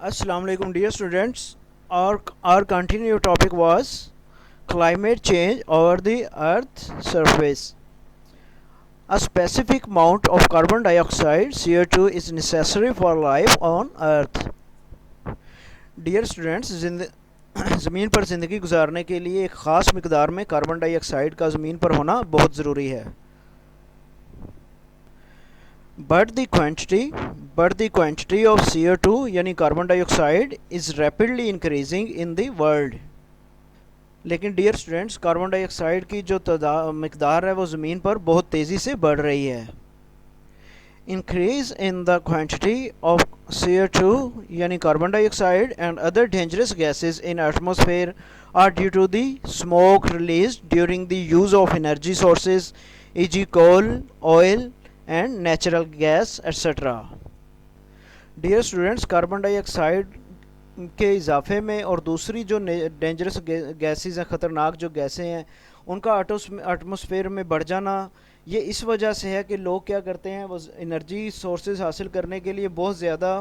Assalamu alaikum dear students. Our continued topic was climate change over the earth's surface. A specific amount of carbon dioxide CO2 is necessary for life on earth. Dear students, ज़मीन पर ज़िंदगी गुजारने के लिए एक ख़ास मिकदार में carbon dioxide का ज़मीन पर होना बहुत ज़रूरी है. But the quantity of CO2 यानी carbon dioxide is rapidly increasing in the world. लेकिन डियर स्टूडेंट्स, कार्बन डाइऑक्साइड की जो मिकदार है वो ज़मीन पर बहुत तेज़ी से बढ़ रही है. Increase in the quantity of CO2 यानी carbon dioxide and other dangerous gases in atmosphere are due to the smoke release during the use of energy sources e.g. Coal, oil and natural gas etcetera. Dear students, carbon dioxide के इजाफे में और दूसरी जो dangerous gases हैं, ख़तरनाक जो गैसें हैं, उनका एटमॉस्फेयर में बढ़ जाना ये इस वजह से है कि लोग क्या करते हैं, वो एनर्जी सोर्सेज हासिल करने के लिए बहुत ज़्यादा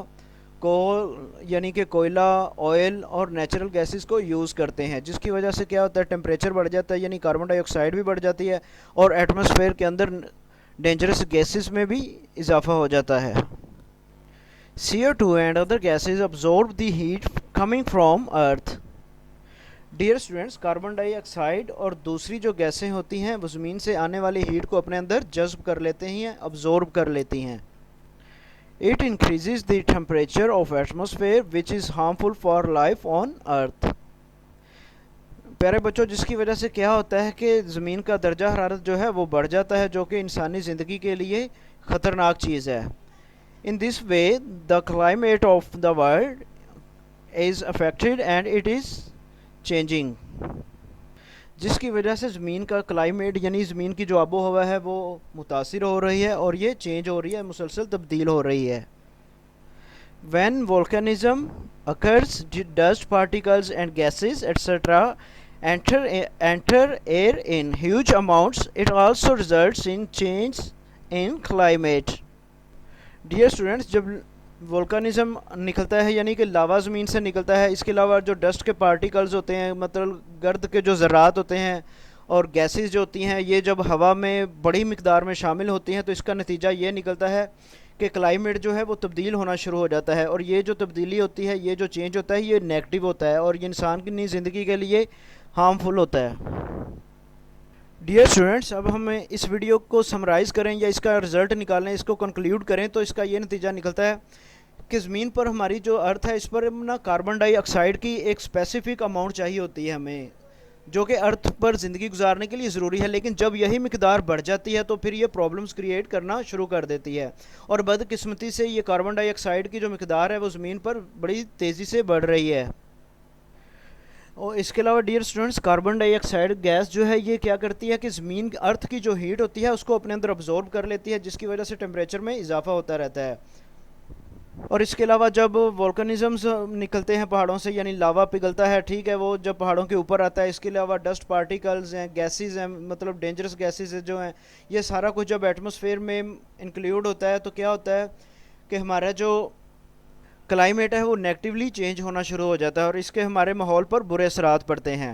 कोल यानी कि कोयला, ऑयल और नेचुरल गैसेस को यूज़ करते हैं, जिसकी वजह से क्या होता है, टेम्परेचर बढ़ जाता है, यानी कार्बन डाइऑक्साइड भी बढ़ जाती है और एटमॉस्फेयर के अंदर डेंजरस गैसेस में भी इजाफा हो जाता है. CO2 and other gases absorb the heat coming from earth. Dear students, carbon dioxide और दूसरी जो गैसें होती हैं वो ज़मीन से आने वाली हीट को अपने अंदर जज्ब कर लेते हैं, अब्जॉर्ब कर लेती हैं. It increases the temperature of atmosphere which is harmful for life on earth. प्यारे बच्चों, जिसकी वजह से क्या होता है कि ज़मीन का दर्जा हरारत जो है वो बढ़ जाता है, जो कि इंसानी ज़िंदगी के लिए ख़तरनाक चीज़ है. In this way, the climate of the world is affected and it is changing. जिसकी वजह से ज़मीन का क्लाइमेट यानी ज़मीन की जो आबो हवा है वो मुतासिर हो रही है और ये चेंज हो रही है, मुसलसल तब्दील हो रही है. When volcanism occurs, dust particles and gases etc. enter air in huge amounts. It also results in change in climate. Dear students, जब वोल्कानिज़म निकलता है यानी कि लावा ज़मीन से निकलता है, इसके अलावा जो डस्ट के पार्टिकल्स होते हैं, मतलब गर्द के जो ज़रात होते हैं और गैसेस जो होती हैं, ये जब हवा में बड़ी मिकदार में शामिल होती हैं तो इसका नतीजा ये निकलता है कि क्लाइमेट जो है वो तब्दील होना शुरू हो जाता है. और ये जो तब्दीली होती है, ये जो चेंज होता है, ये नेगेटिव होता है और ये इंसान की ज़िंदगी के लिए हार्मफुल होता है. डियर स्टूडेंट्स, अब हम इस वीडियो को समराइज़ करें या इसका रिज़ल्ट निकालें, इसको कंक्लूड करें, तो इसका ये नतीजा निकलता है कि ज़मीन पर हमारी जो अर्थ है, इस पर ना कार्बन डाइऑक्साइड की एक स्पेसिफ़िक अमाउंट चाहिए होती है हमें, जो कि अर्थ पर ज़िंदगी गुजारने के लिए ज़रूरी है. लेकिन जब यही मिकदार बढ़ जाती है तो फिर ये प्रॉब्लम्स क्रिएट करना शुरू कर देती है और बदकिस्मती से ये कार्बन डाइऑक्साइड की जो मिकदार है वो ज़मीन पर बड़ी तेज़ी से बढ़ रही है. और इसके अलावा dear students, carbon dioxide gas जो है ये क्या करती है कि ज़मीन अर्थ की जो हीट होती है उसको अपने अंदर अब्जॉर्ब कर लेती है, जिसकी वजह से टेम्परेचर में इजाफा होता रहता है. और इसके अलावा जब वोल्केनिज़म्स निकलते हैं पहाड़ों से, यानी लावा पिघलता है, ठीक है, वो जब पहाड़ों के ऊपर आता है, इसके अलावा डस्ट पार्टिकल्स हैं, गैसेस हैं, मतलब डेंजरस गैसेस जो हैं, ये सारा कुछ जब एटमॉस्फेयर में इंक्लूड होता है तो क्या होता है कि हमारा जो क्लाइमेट है वो नेगेटिवली चेंज होना शुरू हो जाता है और इसके हमारे माहौल पर बुरे असरात पड़ते हैं.